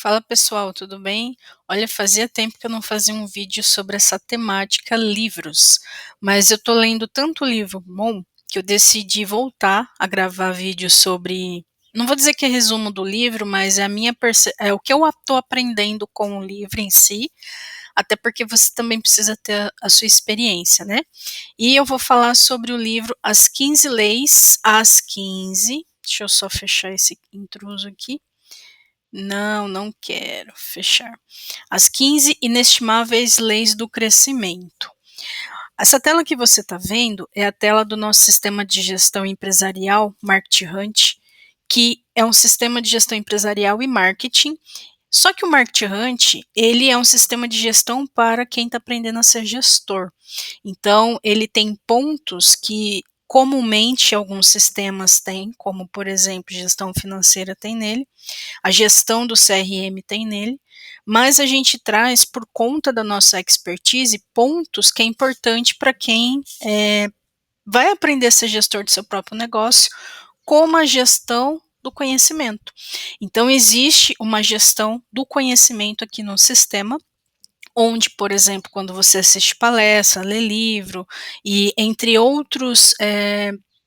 Fala pessoal, tudo bem? Olha, fazia tempo que eu não fazia um vídeo sobre essa temática livros, mas eu tô lendo tanto livro bom que eu decidi voltar a gravar vídeos sobre. Não vou dizer que é resumo do livro, mas é a é o que eu estou aprendendo com o livro em si, até porque você também precisa ter a sua experiência, né? E eu vou falar sobre o livro As 15 Leis às 15. Deixa eu só fechar esse intruso aqui. Não, não quero fechar. As 15 inestimáveis leis do crescimento. Essa tela que você está vendo é a tela do nosso sistema de gestão empresarial, Market Hunt, que é um sistema de gestão empresarial e marketing. Só que o Market Hunt, ele é um sistema de gestão para quem está aprendendo a ser gestor. Então, ele tem pontos que comumente alguns sistemas têm, como, por exemplo, gestão financeira tem nele, a gestão do CRM tem nele, mas a gente traz, por conta da nossa expertise, pontos que é importante para quem vai aprender a ser gestor do seu próprio negócio, como a gestão do conhecimento. Então, existe uma gestão do conhecimento aqui no sistema, onde, por exemplo, quando você assiste palestra, lê livro e entre outros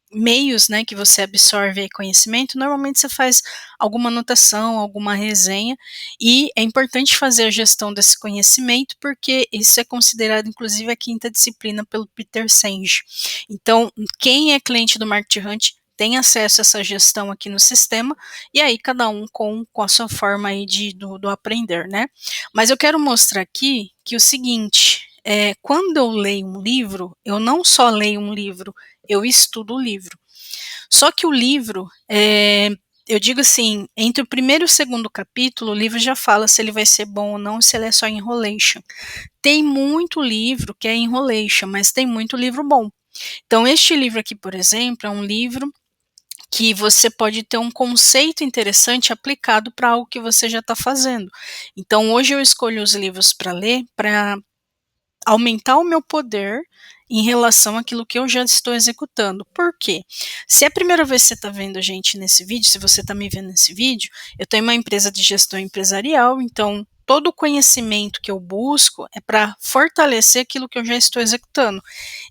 meios, né, que você absorve conhecimento, normalmente você faz alguma anotação, alguma resenha, e é importante fazer a gestão desse conhecimento, porque isso é considerado, inclusive, a quinta disciplina pelo Peter Senge. Então, quem é cliente do Market Hunt tem acesso a essa gestão aqui no sistema, e aí cada um com a sua forma aí do aprender, né? Mas eu quero mostrar aqui que o seguinte, quando eu leio um livro, eu não só leio um livro, eu estudo o livro. Só que o livro, eu digo assim, entre o primeiro e o segundo capítulo, o livro já fala se ele vai ser bom ou não, se ele é só enrolation. Tem muito livro que é enrolation, mas tem muito livro bom. Então, este livro aqui, por exemplo, é um livro que você pode ter um conceito interessante aplicado para algo que você já está fazendo. Então, hoje eu escolho os livros para ler para aumentar o meu poder em relação àquilo que eu já estou executando. Por quê? Se é a primeira vez que você está vendo a gente nesse vídeo, se você está me vendo nesse vídeo, eu tenho uma empresa de gestão empresarial, então todo o conhecimento que eu busco é para fortalecer aquilo que eu já estou executando.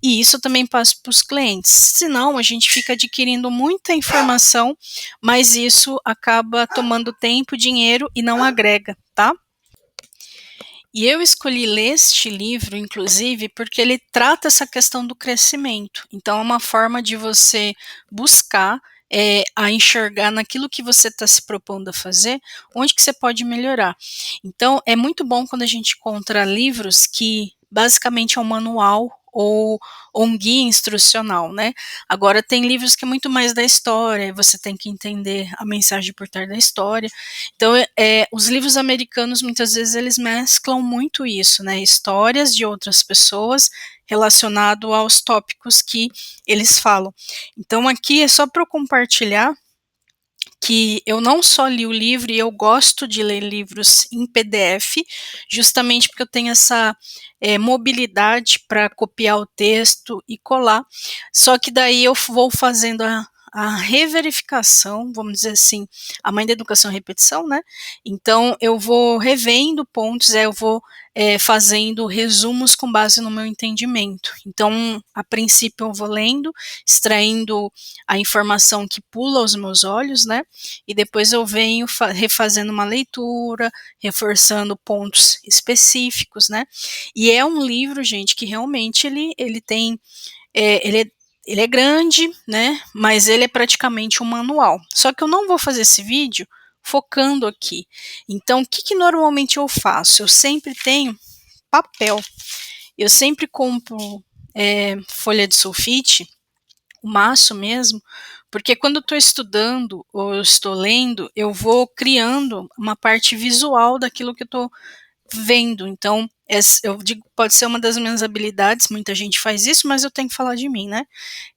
E isso também passa para os clientes. Senão, a gente fica adquirindo muita informação, mas isso acaba tomando tempo, dinheiro e não agrega, tá? E eu escolhi ler este livro, inclusive, porque ele trata essa questão do crescimento. Então, é uma forma de você buscar a enxergar naquilo que você está se propondo a fazer, onde que você pode melhorar. Então, é muito bom quando a gente encontra livros que basicamente é um manual ou um guia instrucional, né? Agora, tem livros que é muito mais da história, você tem que entender a mensagem por trás da história. Então, os livros americanos, muitas vezes, eles mesclam muito isso, né? Histórias de outras pessoas relacionado aos tópicos que eles falam. Então, aqui é só para eu compartilhar que eu não só li o livro, e eu gosto de ler livros em PDF, justamente porque eu tenho essa mobilidade para copiar o texto e colar, só que daí eu vou fazendo a reverificação, vamos dizer assim, a mãe da educação é repetição, né? Então eu vou revendo pontos, eu vou fazendo resumos com base no meu entendimento. Então, a princípio eu vou lendo, extraindo a informação que pula aos meus olhos, né? E depois eu venho refazendo uma leitura, reforçando pontos específicos, né? E é um livro, gente, que realmente ele tem, ele é grande, né? Mas ele é praticamente um manual. Só que eu não vou fazer esse vídeo focando aqui. Então, o que normalmente eu faço? Eu sempre tenho papel. Eu sempre compro folha de sulfite, o maço mesmo, porque quando eu estou estudando ou eu estou lendo, eu vou criando uma parte visual daquilo que eu estou vendo. Então, eu digo, pode ser uma das minhas habilidades, muita gente faz isso, mas eu tenho que falar de mim, né?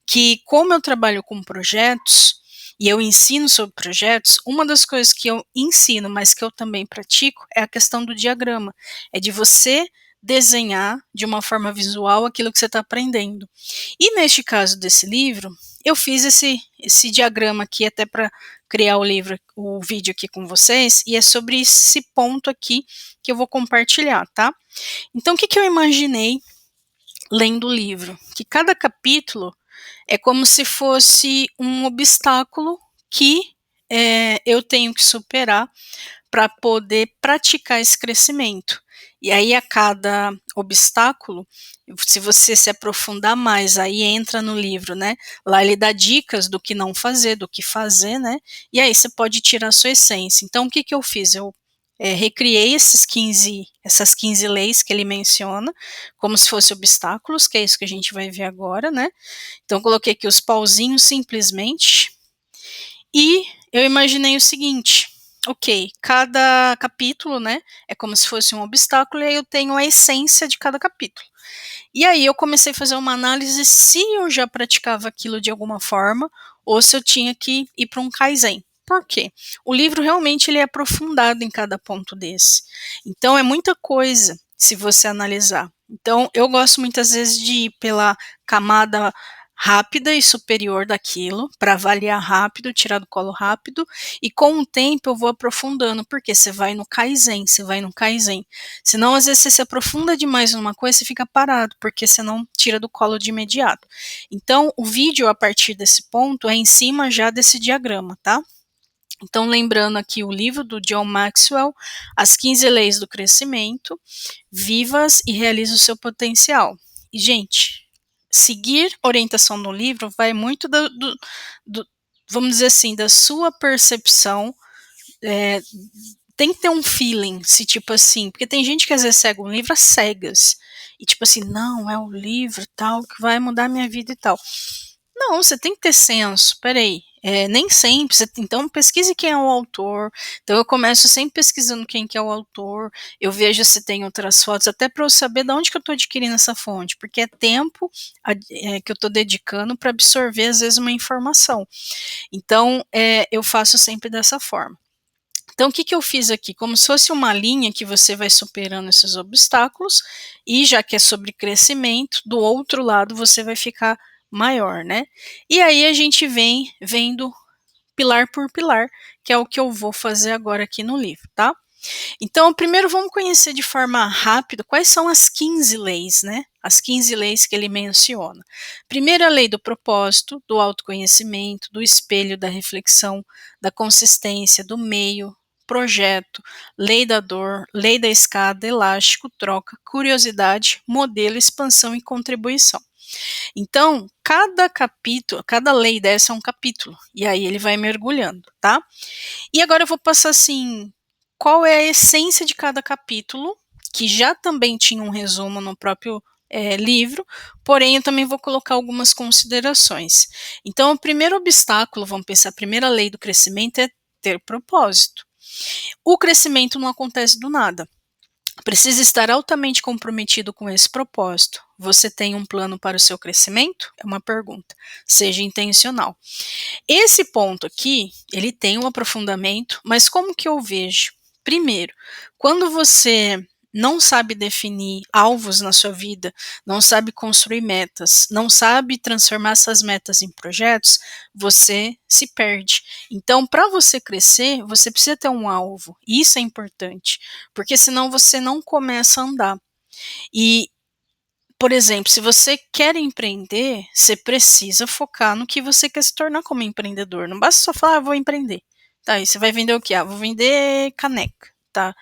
Que como eu trabalho com projetos e eu ensino sobre projetos, uma das coisas que eu ensino, mas que eu também pratico, é a questão do diagrama. É de você desenhar de uma forma visual aquilo que você está aprendendo. E neste caso desse livro, eu fiz esse diagrama aqui até para criar o vídeo aqui com vocês, e é sobre esse ponto aqui que eu vou compartilhar, tá? Então, o que eu imaginei lendo o livro? Que cada capítulo é como se fosse um obstáculo que eu tenho que superar para poder praticar esse crescimento. E aí, a cada obstáculo, se você se aprofundar mais, aí entra no livro, né? Lá ele dá dicas do que não fazer, do que fazer, né? E aí você pode tirar a sua essência. Então, o que eu fiz? Eu recriei essas 15 leis que ele menciona, como se fossem obstáculos, que é isso que a gente vai ver agora, né? Então, coloquei aqui os pauzinhos simplesmente. E eu imaginei o seguinte: ok, cada capítulo, né, é como se fosse um obstáculo, e aí eu tenho a essência de cada capítulo. E aí eu comecei a fazer uma análise se eu já praticava aquilo de alguma forma, ou se eu tinha que ir para um Kaizen. Por quê? O livro realmente ele é aprofundado em cada ponto desse. Então é muita coisa se você analisar. Então eu gosto muitas vezes de ir pela camada rápida e superior daquilo, para avaliar rápido, tirar do colo rápido, e com o tempo eu vou aprofundando, porque você vai no Kaizen, senão às vezes você se aprofunda demais numa coisa e fica parado, porque você não tira do colo de imediato. Então o vídeo a partir desse ponto é em cima já desse diagrama, tá? Então lembrando aqui o livro do John Maxwell, As 15 Leis do Crescimento, vivas e realize o seu potencial. E gente, seguir orientação no livro vai muito vamos dizer assim, da sua percepção. Tem que ter um feeling, se tipo assim, porque tem gente que às vezes segue um livro às cegas, e tipo assim, não, é o livro tal que vai mudar a minha vida e tal. Não, você tem que ter senso, peraí, nem sempre, então pesquise quem é o autor. Então eu começo sempre pesquisando quem que é o autor, eu vejo se tem outras fotos, até para eu saber de onde que eu estou adquirindo essa fonte, porque é tempo que eu estou dedicando para absorver às vezes uma informação. Então eu faço sempre dessa forma. Então, o que eu fiz aqui? Como se fosse uma linha que você vai superando esses obstáculos, e já que é sobre crescimento, do outro lado você vai ficar maior, né? E aí a gente vem vendo pilar por pilar, que é o que eu vou fazer agora aqui no livro, tá? Então, primeiro vamos conhecer de forma rápida quais são as 15 leis, né? As 15 leis que ele menciona. Primeira lei do propósito, do autoconhecimento, do espelho, da reflexão, da consistência, do meio, projeto, lei da dor, lei da escada, elástico, troca, curiosidade, modelo, expansão e contribuição. Então, cada capítulo, cada lei dessa é um capítulo, e aí ele vai mergulhando, tá? E agora eu vou passar assim, qual é a essência de cada capítulo, que já também tinha um resumo no próprio livro, porém eu também vou colocar algumas considerações. Então, o primeiro obstáculo, vamos pensar, a primeira lei do crescimento é ter propósito. O crescimento não acontece do nada. Precisa estar altamente comprometido com esse propósito. Você tem um plano para o seu crescimento? É uma pergunta. Seja intencional. Esse ponto aqui, ele tem um aprofundamento, mas como que eu vejo? Primeiro, quando você não sabe definir alvos na sua vida, não sabe construir metas, não sabe transformar essas metas em projetos, você se perde. Então, para você crescer, você precisa ter um alvo. Isso é importante, porque senão você não começa a andar. E por exemplo, se você quer empreender, você precisa focar no que você quer se tornar como empreendedor. Não basta só falar, vou empreender. Tá, e você vai vender o quê? Vou vender caneca, tá?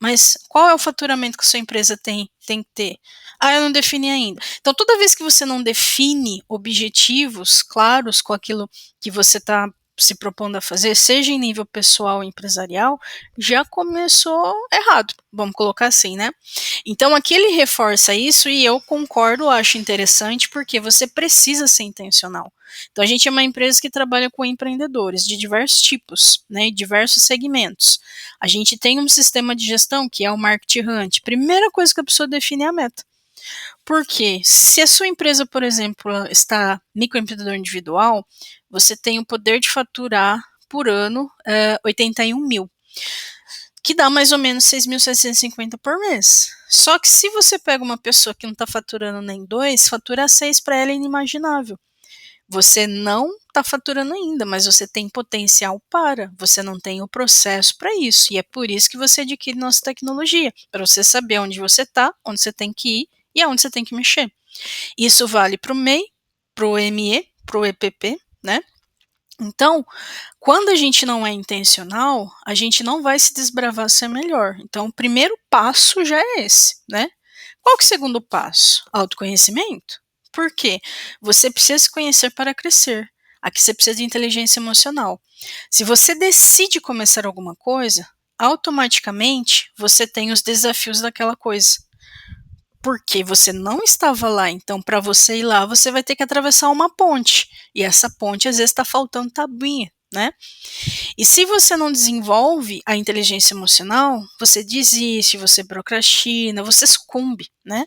Mas qual é o faturamento que a sua empresa tem que ter? Eu não defini ainda. Então, toda vez que você não define objetivos claros com aquilo que você está se propondo a fazer, seja em nível pessoal ou empresarial, já começou errado, vamos colocar assim, né? Então, aqui ele reforça isso, e eu concordo, acho interessante, porque você precisa ser intencional. Então, a gente é uma empresa que trabalha com empreendedores de diversos tipos, né, diversos segmentos. A gente tem um sistema de gestão que é o Market Hunt. Primeira coisa que a pessoa define é a meta. Porque se a sua empresa, por exemplo, está microempreendedor individual, você tem o poder de faturar por ano 81 mil. que dá mais ou menos 6.750 por mês. Só que se você pega uma pessoa que não está faturando nem 2, faturar 6 para ela é inimaginável. Você não está faturando ainda, mas você tem potencial para, você não tem o processo para isso, e é por isso que você adquire nossa tecnologia, para você saber onde você está, onde você tem que ir e aonde você tem que mexer. Isso vale para o MEI, para o ME, para o EPP, né? Então, quando a gente não é intencional, a gente não vai se desbravar a ser melhor. Então, o primeiro passo já é esse, né? Qual que é o segundo passo? Autoconhecimento. Por quê? Você precisa se conhecer para crescer. Aqui você precisa de inteligência emocional. Se você decide começar alguma coisa, automaticamente você tem os desafios daquela coisa. Porque você não estava lá, então para você ir lá, você vai ter que atravessar uma ponte. E essa ponte às vezes está faltando tabuinha, né? E se você não desenvolve a inteligência emocional, você desiste, você procrastina, você sucumbe, né?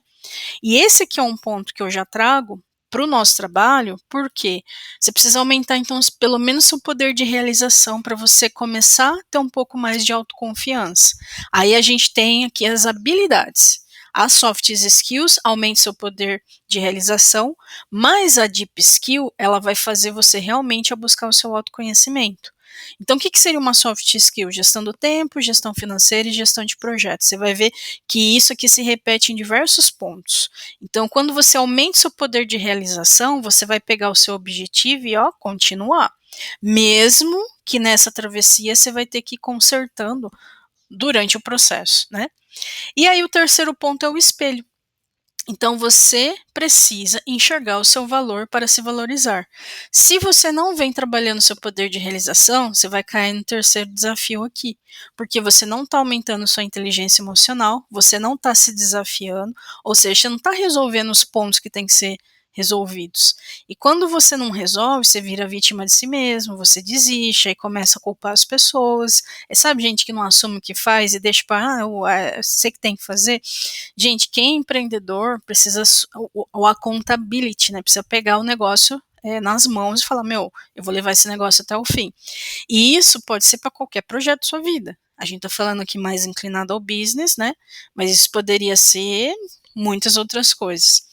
E esse aqui é um ponto que eu já trago para o nosso trabalho, porque você precisa aumentar, então, pelo menos seu poder de realização para você começar a ter um pouco mais de autoconfiança. Aí a gente tem aqui as habilidades. As soft skills aumentam seu poder de realização, mas a deep skill, ela vai fazer você realmente a buscar o seu autoconhecimento. Então, o que seria uma soft skill? Gestão do tempo, gestão financeira e gestão de projetos. Você vai ver que isso aqui se repete em diversos pontos. Então, quando você aumenta o seu poder de realização, você vai pegar o seu objetivo e, continuar. Mesmo que nessa travessia você vai ter que ir consertando durante o processo, né? E aí o terceiro ponto é o espelho. Então você precisa enxergar o seu valor para se valorizar. Se você não vem trabalhando seu poder de realização, você vai cair no terceiro desafio aqui, porque você não está aumentando sua inteligência emocional, você não está se desafiando, ou seja, você não está resolvendo os pontos que tem que ser resolvidos. E quando você não resolve, você vira vítima de si mesmo, você desiste, aí começa a culpar as pessoas. Sabe gente que não assume o que faz e deixa para, você que tem que fazer? Gente, quem é empreendedor precisa o accountability, né? Precisa pegar o negócio nas mãos e falar, eu vou levar esse negócio até o fim. E isso pode ser para qualquer projeto da sua vida. A gente está falando aqui mais inclinado ao business, né? Mas isso poderia ser muitas outras coisas.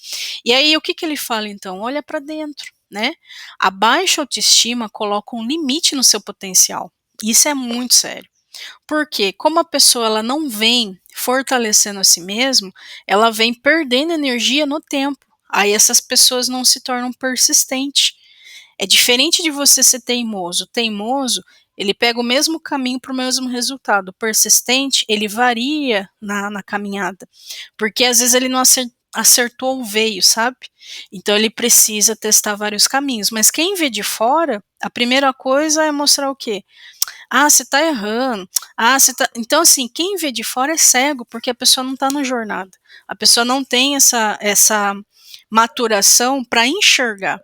E aí, o que ele fala então? Olha para dentro, né? A baixa autoestima coloca um limite no seu potencial. Isso é muito sério. Porque como a pessoa ela não vem fortalecendo a si mesma, ela vem perdendo energia no tempo. Aí essas pessoas não se tornam persistentes. É diferente de você ser teimoso. Teimoso, ele pega o mesmo caminho para o mesmo resultado. O persistente, ele varia na caminhada. Porque às vezes ele não acertou o veio, sabe? Então ele precisa testar vários caminhos. Mas quem vê de fora, a primeira coisa é mostrar o quê? Você tá errando. Você tá. Então, assim, quem vê de fora é cego, porque a pessoa não tá na jornada. A pessoa não tem essa maturação para enxergar.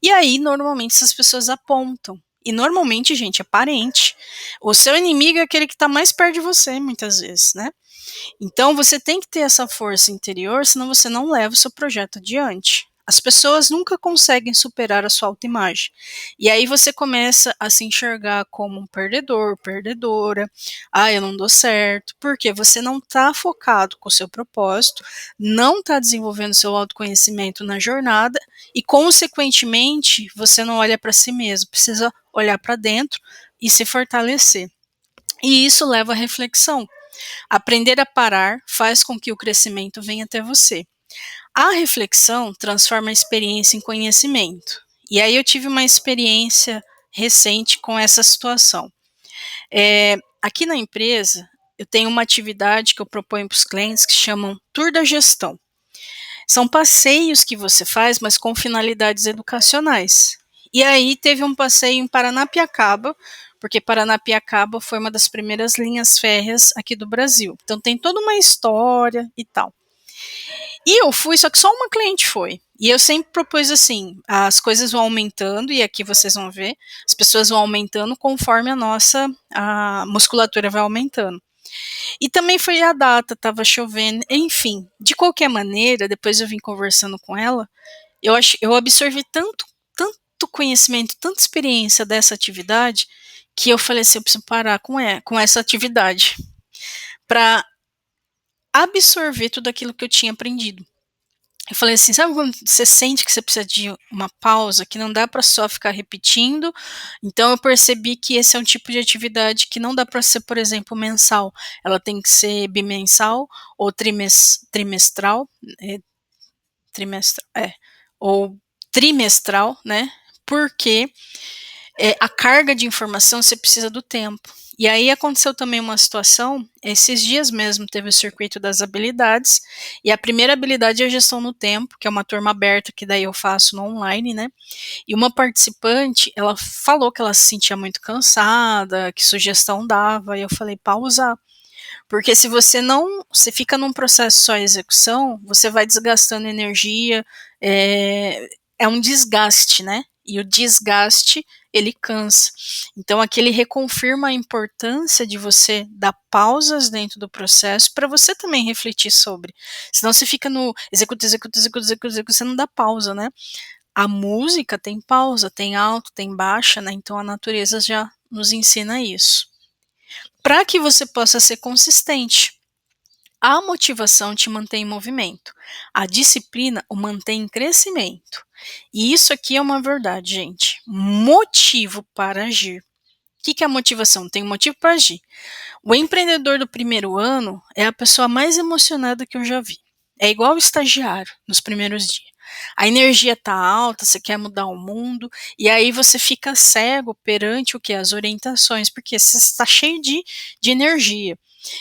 E aí, normalmente, essas pessoas apontam. E normalmente, gente, é parente. O seu inimigo é aquele que está mais perto de você, muitas vezes, né? Então, você tem que ter essa força interior, senão você não leva o seu projeto adiante. As pessoas nunca conseguem superar a sua autoimagem. E aí você começa a se enxergar como um perdedor, perdedora. Eu não dou certo. Porque você não está focado com o seu propósito, não está desenvolvendo seu autoconhecimento na jornada e, consequentemente, você não olha para si mesmo. Precisa olhar para dentro e se fortalecer. E isso leva à reflexão. Aprender a parar faz com que o crescimento venha até você. A reflexão transforma a experiência em conhecimento. E aí eu tive uma experiência recente com essa situação. Aqui na empresa, eu tenho uma atividade que eu proponho para os clientes que chamam Tour da Gestão. São passeios que você faz, mas com finalidades educacionais. E aí teve um passeio em Paranapiacaba, porque Paranapiacaba foi uma das primeiras linhas férreas aqui do Brasil. Então tem toda uma história e tal. E eu fui, só que só uma cliente foi. E eu sempre propus assim, as coisas vão aumentando, e aqui vocês vão ver, as pessoas vão aumentando conforme a musculatura vai aumentando. E também foi a data, estava chovendo, enfim. De qualquer maneira, depois eu vim conversando com ela, eu absorvi tanto conhecimento, tanta experiência dessa atividade, que eu falei assim, eu preciso parar com essa atividade. para absorver tudo aquilo que eu tinha aprendido. Eu falei assim, sabe quando você sente que você precisa de uma pausa, que não dá para só ficar repetindo? Então eu percebi que esse é um tipo de atividade que não dá para ser, por exemplo, mensal. Ela tem que ser bimensal ou trimestral, é, ou trimestral, né? Porque a carga de informação você precisa do tempo. E aí aconteceu também uma situação, esses dias mesmo teve o circuito das habilidades, e a primeira habilidade é a gestão no tempo, que é uma turma aberta que daí eu faço no online, né? E uma participante, ela falou que ela se sentia muito cansada, que sugestão dava, e eu falei, pausa. Porque se você não, você fica num processo só de execução, você vai desgastando energia, é um desgaste, né? E o desgaste, ele cansa. Então aqui ele reconfirma a importância de você dar pausas dentro do processo para você também refletir sobre. Senão você fica no executa, executa, executa, executa, executa, você não dá pausa, né? A música tem pausa, tem alto, tem baixa, né? Então a natureza já nos ensina isso. Para que você possa ser consistente. A motivação te mantém em movimento. A disciplina o mantém em crescimento. E isso aqui é uma verdade, gente. Motivo para agir. O que é a motivação? Tem um motivo para agir. O empreendedor do primeiro ano é a pessoa mais emocionada que eu já vi. É igual o estagiário nos primeiros dias. A energia está alta, você quer mudar o mundo, e aí você fica cego perante o que? As orientações, porque você está cheio de energia.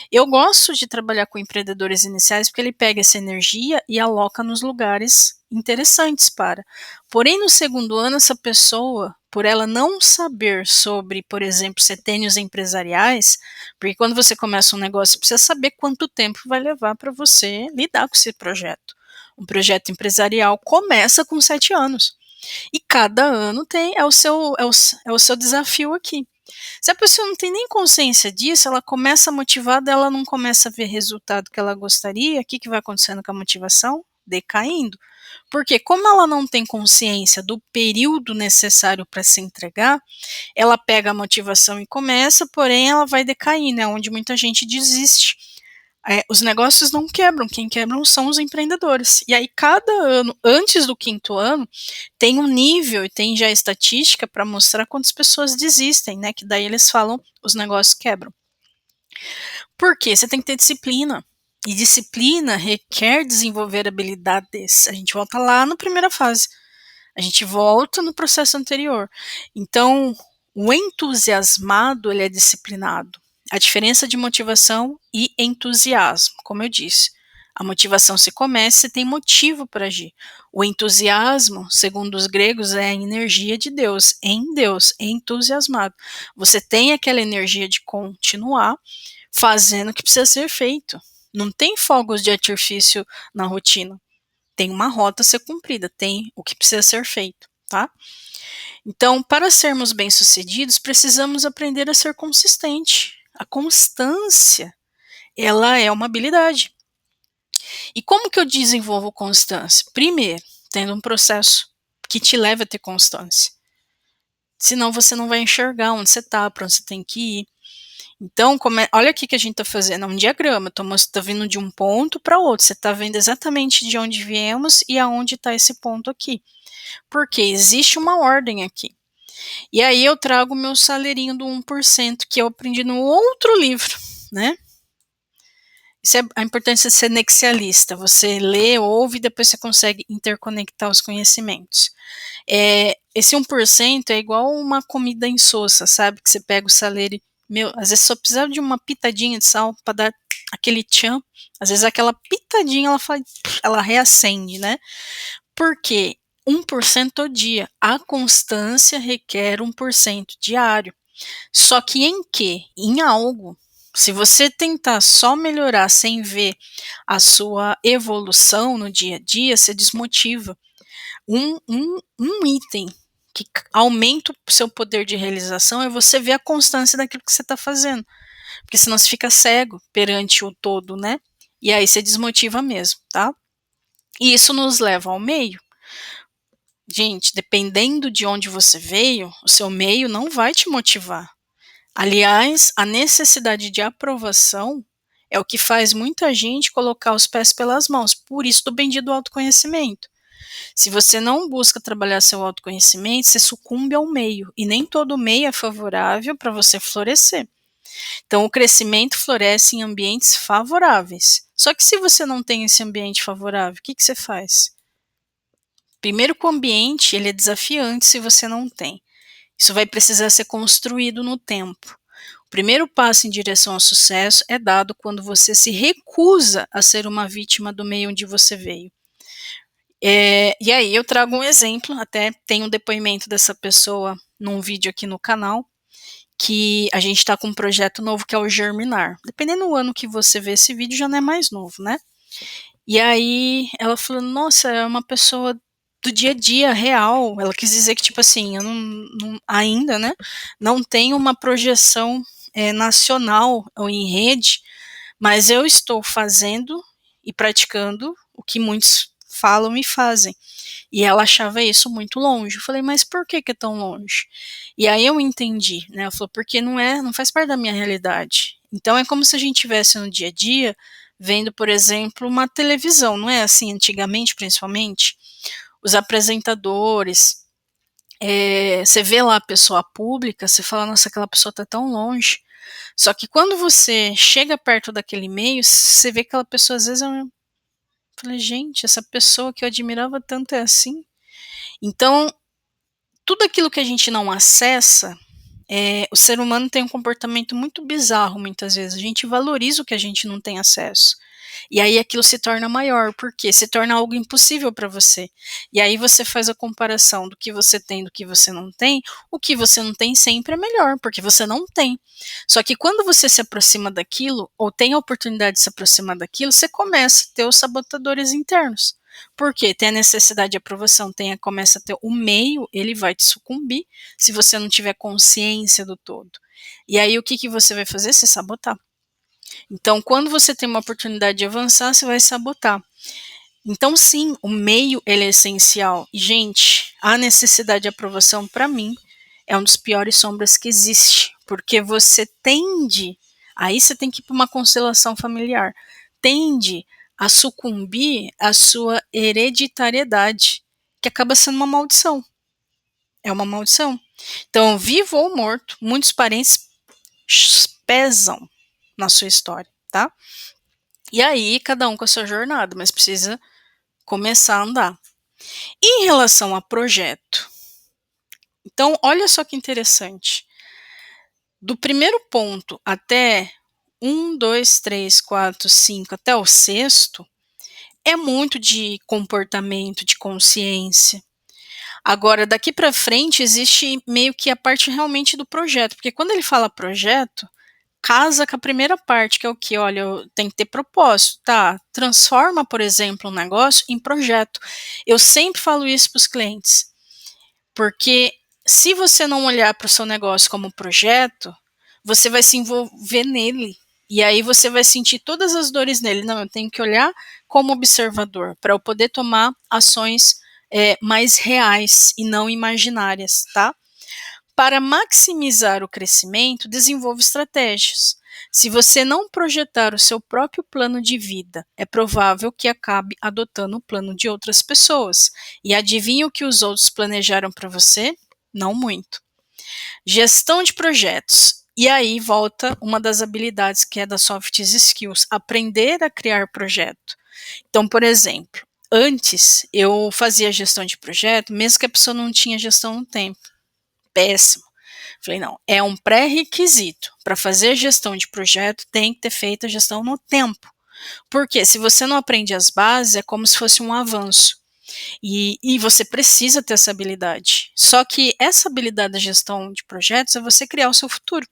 Eu gosto de trabalhar com empreendedores iniciais porque ele pega essa energia e aloca nos lugares interessantes para. Porém, no segundo ano, essa pessoa, por ela não saber sobre, por exemplo, setênios empresariais, porque quando você começa um negócio, você precisa saber quanto tempo vai levar para você lidar com esse projeto. Um projeto empresarial começa com 7 anos. E cada ano é o seu desafio aqui. Se a pessoa não tem nem consciência disso, ela começa motivada, ela não começa a ver resultado que ela gostaria, o que, que vai acontecendo com a motivação? Decaindo. Porque como ela não tem consciência do período necessário para se entregar, ela pega a motivação e começa, porém ela vai decaindo, é onde muita gente desiste. Os negócios não quebram, quem quebram são os empreendedores. E aí, cada ano, antes do 5º ano, tem um nível e tem já estatística para mostrar quantas pessoas desistem, né? Que daí eles falam, os negócios quebram. Por quê? Você tem que ter disciplina. E disciplina requer desenvolver habilidades. A gente volta lá na primeira fase. A gente volta no processo anterior. Então, o entusiasmado, ele é disciplinado. A diferença de motivação e entusiasmo, como eu disse. A motivação se começa, você tem motivo para agir. O entusiasmo, segundo os gregos, é a energia de Deus, em Deus, é entusiasmado. Você tem aquela energia de continuar fazendo o que precisa ser feito. Não tem fogos de artifício na rotina. Tem uma rota a ser cumprida, tem o que precisa ser feito, tá? Então, para sermos bem-sucedidos, precisamos aprender a ser consistente. A constância, ela é uma habilidade. E como que eu desenvolvo constância? Primeiro, tendo um processo que te leve a ter constância. Senão você não vai enxergar onde você está, para onde você tem que ir. Então, olha aqui que a gente está fazendo, é um diagrama, você está vindo de um ponto para outro, você está vendo exatamente de onde viemos e aonde está esse ponto aqui. Porque existe uma ordem aqui. E aí eu trago o meu saleirinho do 1%, que eu aprendi no outro livro, né? Isso é a importância de ser nexialista. Você lê, ouve e depois você consegue interconectar os conhecimentos. Esse 1% é igual uma comida insossa, sabe? Que você pega o saleiro e, às vezes só precisa de uma pitadinha de sal para dar aquele tchan. Às vezes aquela pitadinha ela reacende, né? Porque 1% ao dia. A constância requer 1% diário. Só que em quê? Em algo. Se você tentar só melhorar sem ver a sua evolução no dia a dia, você desmotiva. Um item que aumenta o seu poder de realização é você ver a constância daquilo que você está fazendo. Porque senão você fica cego perante o todo, né? E aí você desmotiva mesmo, tá? E isso nos leva ao meio. Gente, dependendo de onde você veio, o seu meio não vai te motivar. Aliás, a necessidade de aprovação É o que faz muita gente colocar os pés pelas mãos, por isso do bendito autoconhecimento. Se você não busca trabalhar seu autoconhecimento, você sucumbe ao meio, e nem todo meio é favorável para você florescer. Então, o crescimento floresce em ambientes favoráveis. Só que se você não tem esse ambiente favorável, o que você faz? Primeiro que o ambiente ele é desafiante se você não tem. Isso vai precisar ser construído no tempo. O primeiro passo em direção ao sucesso é dado quando você se recusa a ser uma vítima do meio onde você veio. E aí eu trago um exemplo, até tem um depoimento dessa pessoa num vídeo aqui no canal, que a gente está com um projeto novo que é o Germinar. Dependendo do ano que você vê esse vídeo, já não é mais novo, né? E aí ela falou, nossa, é uma pessoa do dia a dia real. Ela quis dizer que, tipo assim, eu não ainda, né, não tenho uma projeção nacional ou em rede, mas eu estou fazendo e praticando o que muitos falam e fazem. E ela achava isso muito longe. Eu falei, mas por que é tão longe? E aí eu entendi, né? Ela falou, porque não faz parte da minha realidade. Então é como se a gente estivesse no dia a dia vendo, por exemplo, uma televisão, não é assim antigamente, principalmente? Os apresentadores, você vê lá a pessoa pública, você fala, nossa, aquela pessoa está tão longe. Só que quando você chega perto daquele meio, você vê que aquela pessoa, às vezes, falei, gente, essa pessoa que eu admirava tanto é assim. Então, tudo aquilo que a gente não acessa, o ser humano tem um comportamento muito bizarro muitas vezes. A gente valoriza o que a gente não tem acesso. E aí aquilo se torna maior, porque se torna algo impossível para você. E aí você faz a comparação do que você tem, do que você não tem. O que você não tem sempre é melhor, porque você não tem. Só que quando você se aproxima daquilo, ou tem a oportunidade de se aproximar daquilo, você começa a ter os sabotadores internos. Por quê? Tem a necessidade de aprovação, começa a ter o meio, ele vai te sucumbir se você não tiver consciência do todo. E aí o que você vai fazer? Se sabotar. Então, quando você tem uma oportunidade de avançar, você vai sabotar. Então, sim, o meio ele é essencial. E, gente, a necessidade de aprovação, para mim, é um dos piores sombras que existe. Porque você tende, aí você tem que ir para uma constelação familiar, tende a sucumbir à sua hereditariedade, que acaba sendo uma maldição. É uma maldição. Então, vivo ou morto, muitos parentes pesam na sua história, tá? E aí, cada um com a sua jornada, mas precisa começar a andar. Em relação a projeto, então, olha só que interessante. Do primeiro ponto até 1, 2, 3, 4, 5, até o sexto, é muito de comportamento, de consciência. Agora, daqui para frente, existe meio que a parte realmente do projeto, porque quando ele fala projeto, casa com a primeira parte, que é o que? Olha, tem que ter propósito, tá? Transforma, por exemplo, um negócio em projeto. Eu sempre falo isso para os clientes, porque se você não olhar para o seu negócio como projeto, você vai se envolver nele. E aí você vai sentir todas as dores nele. Não, eu tenho que olhar como observador, para eu poder tomar ações mais reais e não imaginárias, tá? Para maximizar o crescimento, desenvolva estratégias. Se você não projetar o seu próprio plano de vida, é provável que acabe adotando o plano de outras pessoas. E adivinha o que os outros planejaram para você? Não muito. Gestão de projetos. E aí volta uma das habilidades que é das soft skills, aprender a criar projeto. Então, por exemplo, antes eu fazia gestão de projeto, mesmo que a pessoa não tinha gestão no tempo. Péssimo. Falei, não, é um pré-requisito. Para fazer gestão de projeto, tem que ter feito a gestão no tempo. Porque se você não aprende as bases, é como se fosse um avanço. E você precisa ter essa habilidade. Só que essa habilidade da gestão de projetos é você criar o seu futuro.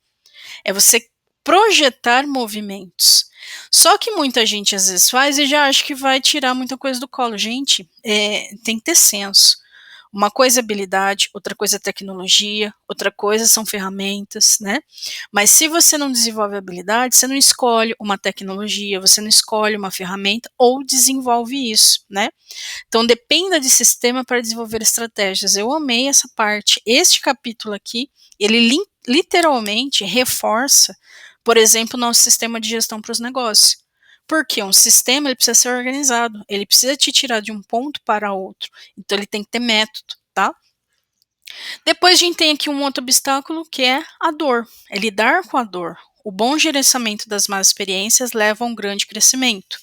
É você projetar movimentos. Só que muita gente às vezes faz e já acha que vai tirar muita coisa do colo. Gente, tem que ter senso. Uma coisa é habilidade, outra coisa é tecnologia, outra coisa são ferramentas, né? Mas se você não desenvolve habilidade, você não escolhe uma tecnologia, você não escolhe uma ferramenta ou desenvolve isso, né? Então dependa de sistema para desenvolver estratégias. Eu amei essa parte. Este capítulo aqui, ele literalmente reforça Por exemplo, o nosso sistema de gestão para os negócios. Porque um sistema ele precisa ser organizado, ele precisa te tirar de um ponto para outro. Então ele tem que ter método, tá? Depois a gente tem aqui um outro obstáculo que é a dor, é lidar com a dor. O bom gerenciamento das más experiências leva a um grande crescimento.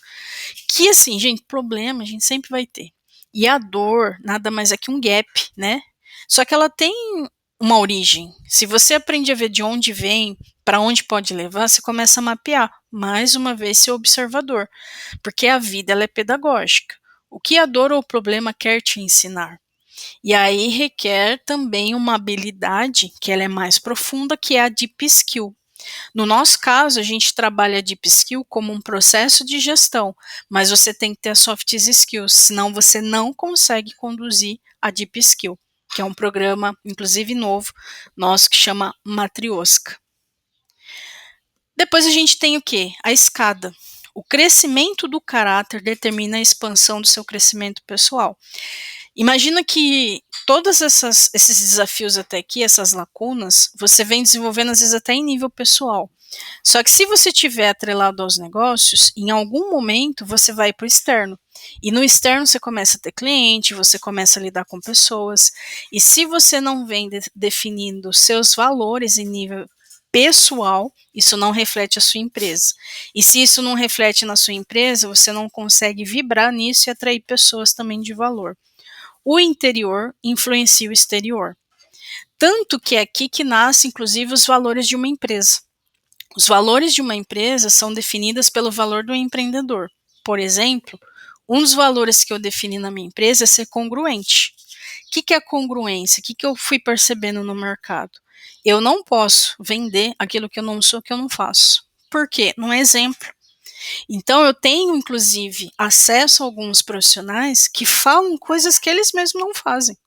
Que assim, gente, problema a gente sempre vai ter. E a dor nada mais é que um gap, né? Só que ela tem uma origem. Se você aprende a ver de onde vem, para onde pode levar, você começa a mapear. Mais uma vez, ser observador. Porque a vida ela é pedagógica. O que a dor ou o problema quer te ensinar? E aí requer também uma habilidade que ela é mais profunda, que é a deep skill. No nosso caso, a gente trabalha a deep skill como um processo de gestão, mas você tem que ter as soft skills, senão você não consegue conduzir a deep skill, que é um programa, inclusive novo, nosso que chama Matrioska. Depois a gente tem o quê? A escada. O crescimento do caráter determina a expansão do seu crescimento pessoal. Imagina que todos esses desafios até aqui, essas lacunas, você vem desenvolvendo às vezes até em nível pessoal. Só que se você tiver atrelado aos negócios, em algum momento você vai para o externo. E no externo você começa a ter cliente, você começa a lidar com pessoas. E se você não vem definindo seus valores em nível pessoal, isso não reflete a sua empresa. E se isso não reflete na sua empresa, você não consegue vibrar nisso e atrair pessoas também de valor. O interior influencia o exterior. Tanto que é aqui que nascem, inclusive, os valores de uma empresa. Os valores de uma empresa são definidos pelo valor do empreendedor. Por exemplo, um dos valores que eu defini na minha empresa é ser congruente. O que é congruência? O que eu fui percebendo no mercado? Eu não posso vender aquilo que eu não sou, que eu não faço. Por quê? Não é exemplo. Então, eu tenho, inclusive, acesso a alguns profissionais que falam coisas que eles mesmos não fazem.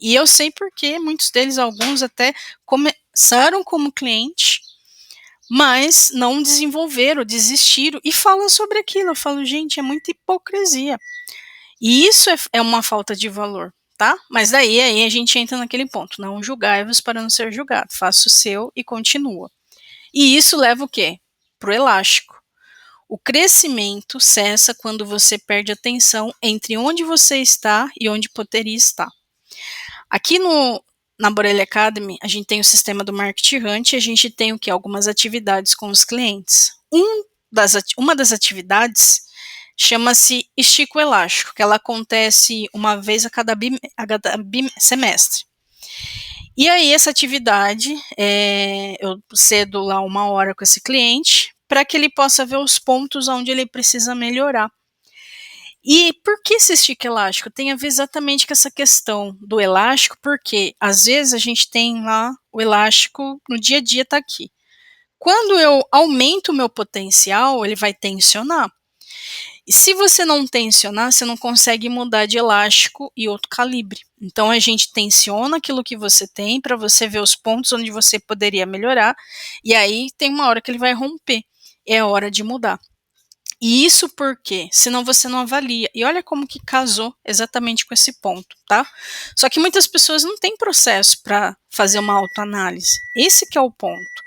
E eu sei porque muitos deles, alguns até começaram como cliente, mas não desenvolveram, desistiram e falam sobre aquilo. Eu falo, gente, é muita hipocrisia. E isso é uma falta de valor, tá? Mas daí aí a gente entra naquele ponto, não julgai-vos para não ser julgado, faça o seu e continua. E isso leva o quê? Pro elástico. O crescimento cessa quando você perde a atenção entre onde você está e onde poderia estar. Aqui na Borelli Academy, a gente tem o sistema do Marketing Hunt e a gente tem o que? Algumas atividades com os clientes. Uma das atividades chama-se Estica o Elástico, que ela acontece uma vez a cada semestre. E aí, essa atividade, eu cedo lá 1 hora com esse cliente, para que ele possa ver os pontos onde ele precisa melhorar. E por que esse estica elástico? Tem a ver exatamente com essa questão do elástico, porque às vezes a gente tem lá o elástico no dia a dia está aqui. Quando eu aumento o meu potencial, ele vai tensionar. E se você não tensionar, você não consegue mudar de elástico e outro calibre. Então a gente tensiona aquilo que você tem para você ver os pontos onde você poderia melhorar, e aí tem uma hora que ele vai romper. É hora de mudar. E isso por quê? Senão você não avalia. E olha como que casou exatamente com esse ponto, tá? Só que muitas pessoas não têm processo para fazer uma autoanálise. Esse que é o ponto.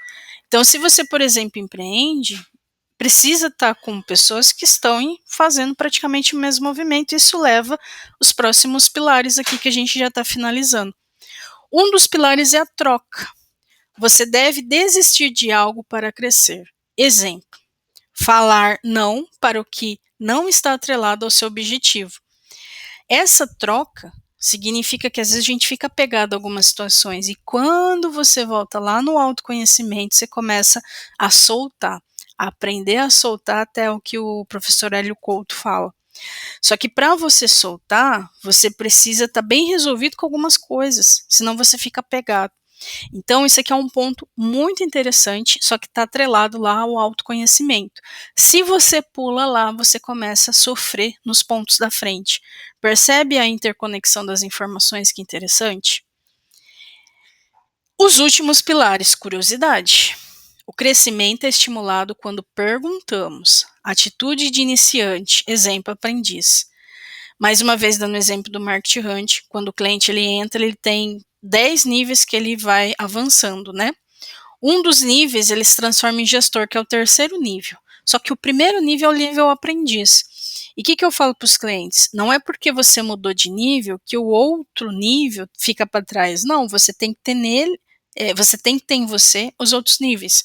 Então, se você, por exemplo, empreende, precisa estar com pessoas que estão fazendo praticamente o mesmo movimento. Isso leva os próximos pilares aqui que a gente já está finalizando. Um dos pilares é a troca. Você deve desistir de algo para crescer. Exemplo. Falar não para o que não está atrelado ao seu objetivo. Essa troca significa que às vezes a gente fica apegado a algumas situações e quando você volta lá no autoconhecimento, você começa a soltar, a aprender a soltar até o que o professor Hélio Couto fala. Só que para você soltar, você precisa estar bem resolvido com algumas coisas, senão você fica apegado. Então, isso aqui é um ponto muito interessante, só que está atrelado lá ao autoconhecimento. Se você pula lá, você começa a sofrer nos pontos da frente. Percebe a interconexão das informações, que interessante? Os últimos pilares, curiosidade. O crescimento é estimulado quando perguntamos. Atitude de iniciante, exemplo, aprendiz. Mais uma vez, dando o exemplo do Marketing Hunt, quando o cliente ele entra, ele tem 10 níveis que ele vai avançando, né? Um dos níveis ele se transforma em gestor, que é o terceiro nível. Só que o primeiro nível é o nível aprendiz. E o que eu falo para os clientes? Não é porque você mudou de nível que o outro nível fica para trás. Não, você tem que ter nele, você tem que ter em você os outros níveis.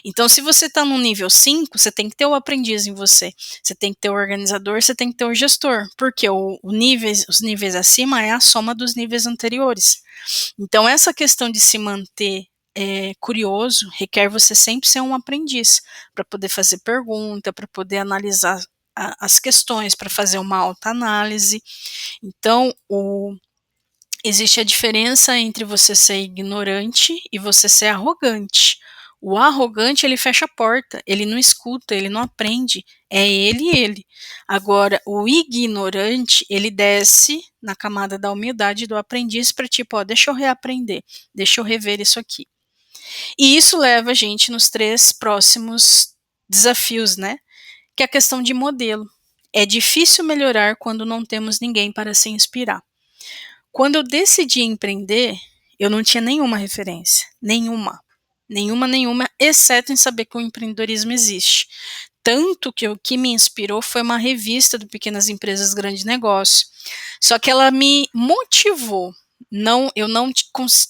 Então, se você está no nível 5, você tem que ter o aprendiz em você. Você tem que ter o organizador, você tem que ter o gestor. Porque os níveis acima é a soma dos níveis anteriores. Então, essa questão de se manter curioso requer você sempre ser um aprendiz, para poder fazer pergunta, para poder analisar as questões, para fazer uma autoanálise. Então, existe a diferença entre você ser ignorante e você ser arrogante. O arrogante, ele fecha a porta, ele não escuta, ele não aprende, é ele e ele. Agora, o ignorante, ele desce na camada da humildade do aprendiz para tipo, ó, deixa eu reaprender, deixa eu rever isso aqui. E isso leva a gente nos 3 próximos desafios, né? Que é a questão de modelo. É difícil melhorar quando não temos ninguém para se inspirar. Quando eu decidi empreender, eu não tinha nenhuma referência, nenhuma, exceto em saber que o empreendedorismo existe. Tanto que o que me inspirou foi uma revista do Pequenas Empresas Grande Negócio. Só que ela me motivou. Não, eu não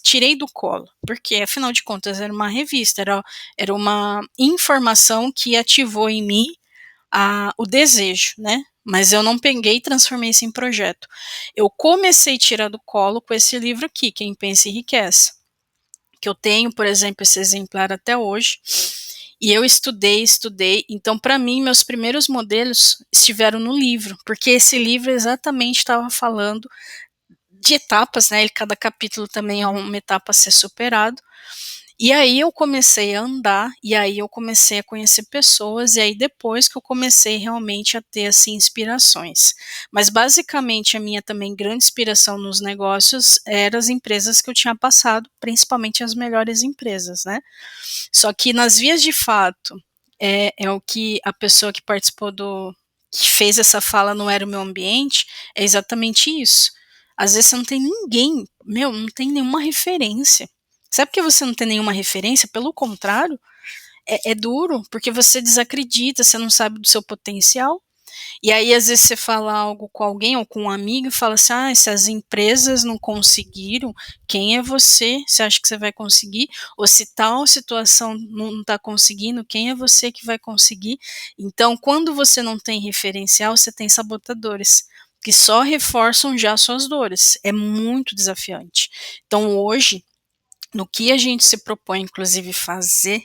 tirei do colo, porque afinal de contas era uma revista, era uma informação que ativou em mim o desejo, né? Mas eu não peguei e transformei isso em projeto. Eu comecei a tirar do colo com esse livro aqui, Quem Pensa Enriquece, que eu tenho, por exemplo, esse exemplar até hoje. E eu estudei. Então, para mim, meus primeiros modelos estiveram no livro, porque esse livro exatamente estava falando de etapas, né? Cada capítulo também é uma etapa a ser superado. E aí eu comecei a andar, e aí eu comecei a conhecer pessoas, e aí depois que eu comecei realmente a ter, assim, inspirações. Mas basicamente a minha também grande inspiração nos negócios eram as empresas que eu tinha passado, principalmente as melhores empresas, né? Só que nas vias de fato, é o que a pessoa que participou que fez essa fala não era o meu ambiente, é exatamente isso. Às vezes você não tem ninguém, não tem nenhuma referência. Sabe por que você não tem nenhuma referência? Pelo contrário, é duro, porque você desacredita, você não sabe do seu potencial. E aí, às vezes, você fala algo com alguém ou com um amigo e fala assim: se as empresas não conseguiram, quem é você? Você acha que você vai conseguir? Ou se tal situação não está conseguindo, quem é você que vai conseguir? Então, quando você não tem referencial, você tem sabotadores que só reforçam já suas dores. É muito desafiante. Então, hoje, no que a gente se propõe, inclusive, fazer,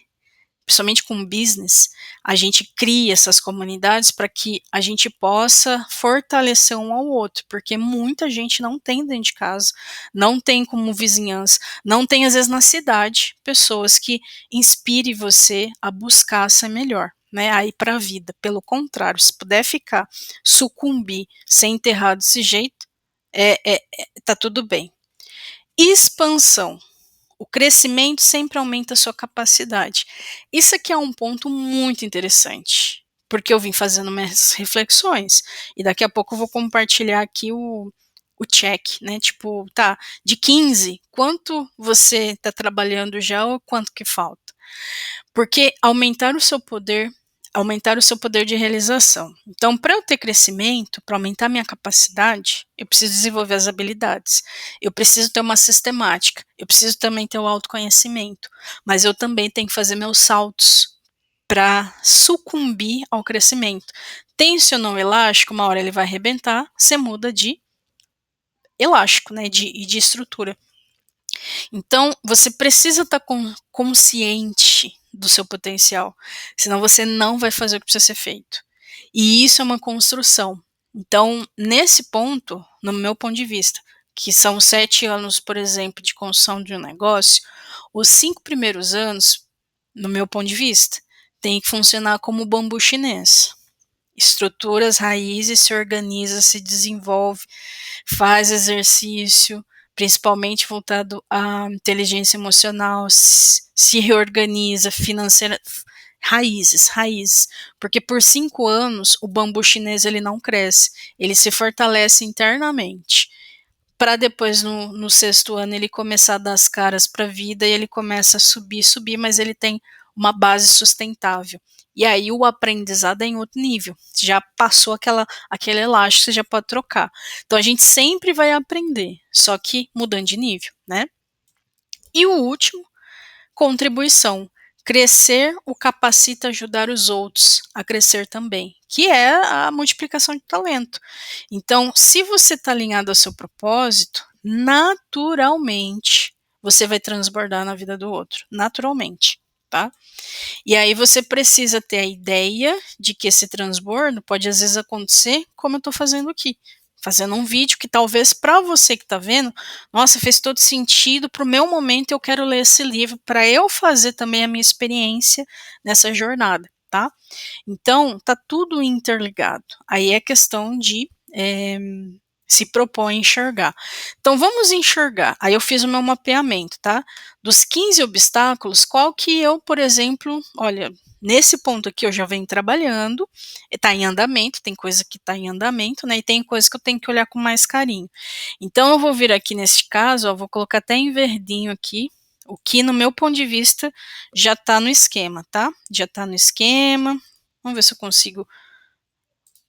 principalmente com business, a gente cria essas comunidades para que a gente possa fortalecer um ao outro, porque muita gente não tem dentro de casa, não tem como vizinhança, não tem às vezes na cidade pessoas que inspirem você a buscar ser melhor, né, a ir para a vida. Pelo contrário, se puder ficar, sucumbir, ser enterrado desse jeito, tá tudo bem. Expansão. O crescimento sempre aumenta a sua capacidade. Isso aqui é um ponto muito interessante, porque eu vim fazendo minhas reflexões e daqui a pouco eu vou compartilhar aqui o check, né? Tipo, tá, de 15, quanto você está trabalhando já ou quanto que falta? Porque aumentar o seu poder de realização. Então, para eu ter crescimento, para aumentar minha capacidade, eu preciso desenvolver as habilidades. Eu preciso ter uma sistemática. Eu preciso também ter o autoconhecimento. Mas eu também tenho que fazer meus saltos para sucumbir ao crescimento. Tensionou o elástico, uma hora ele vai arrebentar, você muda de elástico, né, de estrutura. Então, você precisa estar consciente do seu potencial, senão você não vai fazer o que precisa ser feito. E isso é uma construção. Então, nesse ponto, no meu ponto de vista, que são 7 anos, por exemplo, de construção de um negócio, os 5 primeiros anos, no meu ponto de vista, tem que funcionar como o bambu chinês. Estruturas, raízes, se organiza, se desenvolve, faz exercício, principalmente voltado à inteligência emocional, se reorganiza financeira, raízes, porque por 5 anos o bambu chinês ele não cresce, ele se fortalece internamente. para depois no sexto ano ele começar a dar as caras para a vida e ele começa a subir, mas ele tem uma base sustentável. E aí o aprendizado é em outro nível. Já passou aquele elástico, você já pode trocar. Então a gente sempre vai aprender, só que mudando de nível, né? E o último, contribuição. Crescer o capacita a ajudar os outros a crescer também, que é a multiplicação de talento. Então, se você está alinhado ao seu propósito, naturalmente você vai transbordar na vida do outro, naturalmente, tá? E aí você precisa ter a ideia de que esse transbordo pode às vezes acontecer como eu estou fazendo aqui. Fazendo um vídeo que talvez para você que está vendo, nossa, fez todo sentido, para o meu momento eu quero ler esse livro, para eu fazer também a minha experiência nessa jornada, tá? Então, tá tudo interligado. Aí é questão de se propõe a enxergar. Então, vamos enxergar. Aí eu fiz o meu mapeamento, tá? Dos 15 obstáculos, qual que eu, por exemplo, olha, nesse ponto aqui eu já venho trabalhando, está em andamento, tem coisa que está em andamento, né? E tem coisa que eu tenho que olhar com mais carinho. Então, eu vou vir aqui neste caso, ó, vou colocar até em verdinho aqui, o que, no meu ponto de vista, já está no esquema, tá? Já está no esquema. Vamos ver se eu consigo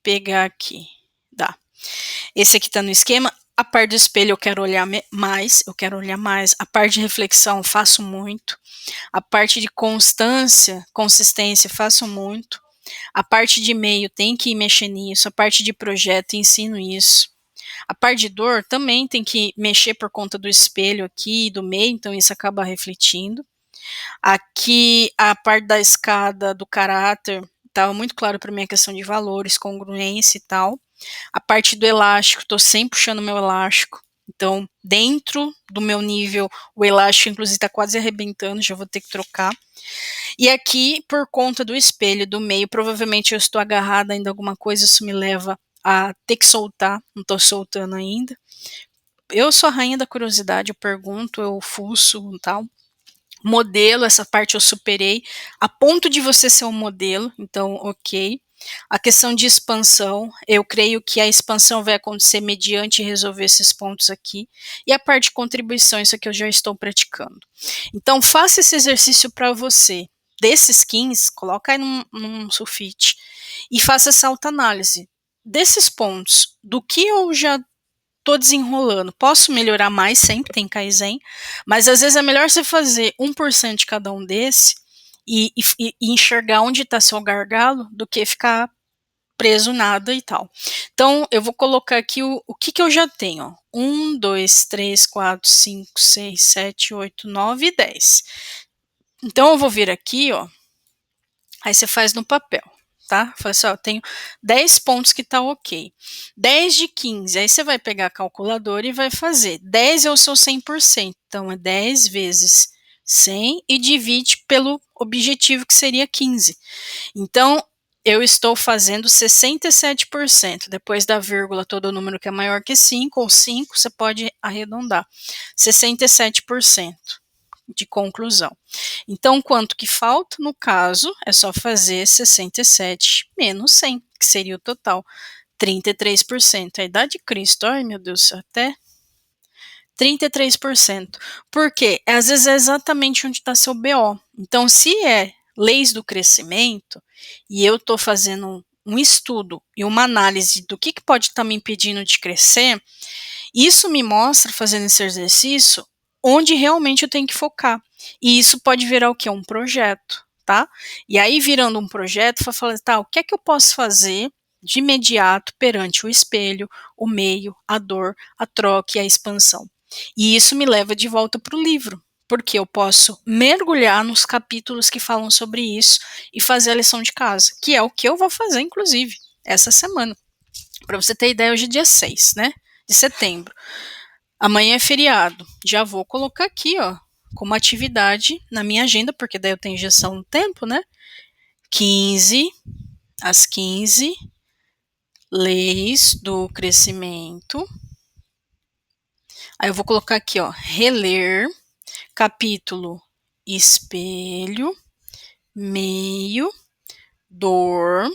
pegar aqui. Dá. Esse aqui está no esquema. A parte do espelho eu quero olhar mais, A parte de reflexão faço muito. A parte de consistência faço muito. A parte de e-mail tem que mexer nisso. A parte de projeto ensino isso. A parte de dor também tem que mexer por conta do espelho aqui, do meio, então isso acaba refletindo. Aqui, a parte da escada do caráter, estava muito claro para mim a questão de valores, congruência e tal. A parte do elástico, estou sempre puxando meu elástico. Então, dentro do meu nível, o elástico, inclusive, está quase arrebentando, já vou ter que trocar. E aqui, por conta do espelho, do meio, provavelmente eu estou agarrada ainda a alguma coisa, isso me leva a ter que soltar, não estou soltando ainda. Eu sou a rainha da curiosidade, eu pergunto, eu fuço e tal. Modelo, essa parte eu superei, a ponto de você ser um modelo, então, ok. A questão de expansão, eu creio que a expansão vai acontecer mediante resolver esses pontos aqui. E a parte de contribuição, isso aqui eu já estou praticando. Então, faça esse exercício para você. Desses 15, coloca aí num sulfite e faça essa autoanálise. Desses pontos, do que eu já tô desenrolando. Posso melhorar mais, sempre tem Kaizen, mas às vezes é melhor você fazer 1% de cada um desse e enxergar onde está seu gargalo do que ficar preso nada e tal. Então, eu vou colocar aqui o que eu já tenho. 1, 2, 3, 4, 5, 6, 7, 8, 9 e 10. Então, eu vou vir aqui, ó. Aí você faz no papel, tá? Fala assim, ó, tenho 10 pontos que tá ok. 10 de 15, aí você vai pegar a calculadora e vai fazer. 10 é o seu 100%, então é 10 vezes 100 e divide pelo objetivo que seria 15. Então, eu estou fazendo 67%. Depois da vírgula, todo número que é maior que 5, ou 5, você pode arredondar. 67% de conclusão. Então, quanto que falta? No caso, é só fazer 67 menos 100, que seria o total. 33%. A idade de Cristo, ai meu Deus, até 33%. Por quê? Às vezes é exatamente onde está seu BO. Então, se é leis do crescimento, e eu estou fazendo um estudo e uma análise do que pode estar me impedindo de crescer, isso me mostra, fazendo esse exercício, onde realmente eu tenho que focar. E isso pode virar o quê? Um projeto, tá? E aí, virando um projeto, vai falar, tá, o que é que eu posso fazer de imediato perante o espelho, o meio, a dor, a troca e a expansão. E isso me leva de volta para o livro, porque eu posso mergulhar nos capítulos que falam sobre isso e fazer a lição de casa, que é o que eu vou fazer, inclusive, essa semana. Para você ter ideia, hoje é dia 6, né? De setembro. Amanhã é feriado. Já vou colocar aqui, ó, como atividade na minha agenda, porque daí eu tenho injeção no tempo, né? 15, às 15, leis do crescimento. Aí eu vou colocar aqui, ó, reler, capítulo espelho, meio, dor,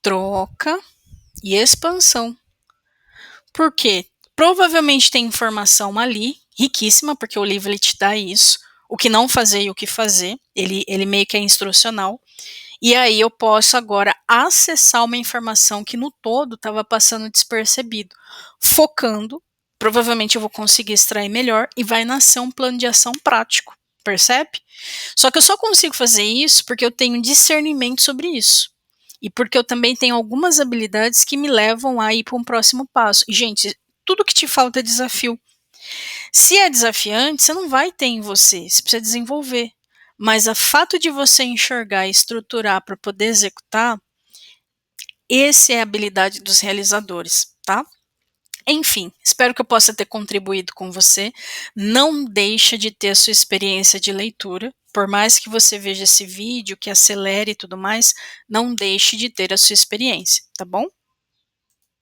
troca e expansão. Por quê? Provavelmente tem informação ali, riquíssima, porque o livro ele te dá isso, o que não fazer e o que fazer, ele meio que é instrucional, e aí eu posso agora acessar uma informação que no todo estava passando despercebido, focando, provavelmente eu vou conseguir extrair melhor e vai nascer um plano de ação prático, percebe? Só que eu só consigo fazer isso porque eu tenho discernimento sobre isso. E porque eu também tenho algumas habilidades que me levam a ir para um próximo passo. E, gente, tudo que te falta é desafio. Se é desafiante, você não vai ter em você precisa desenvolver. Mas o fato de você enxergar e estruturar para poder executar, essa é a habilidade dos realizadores, tá? Enfim, espero que eu possa ter contribuído com você. Não deixa de ter a sua experiência de leitura. Por mais que você veja esse vídeo, que acelere e tudo mais, não deixe de ter a sua experiência, tá bom?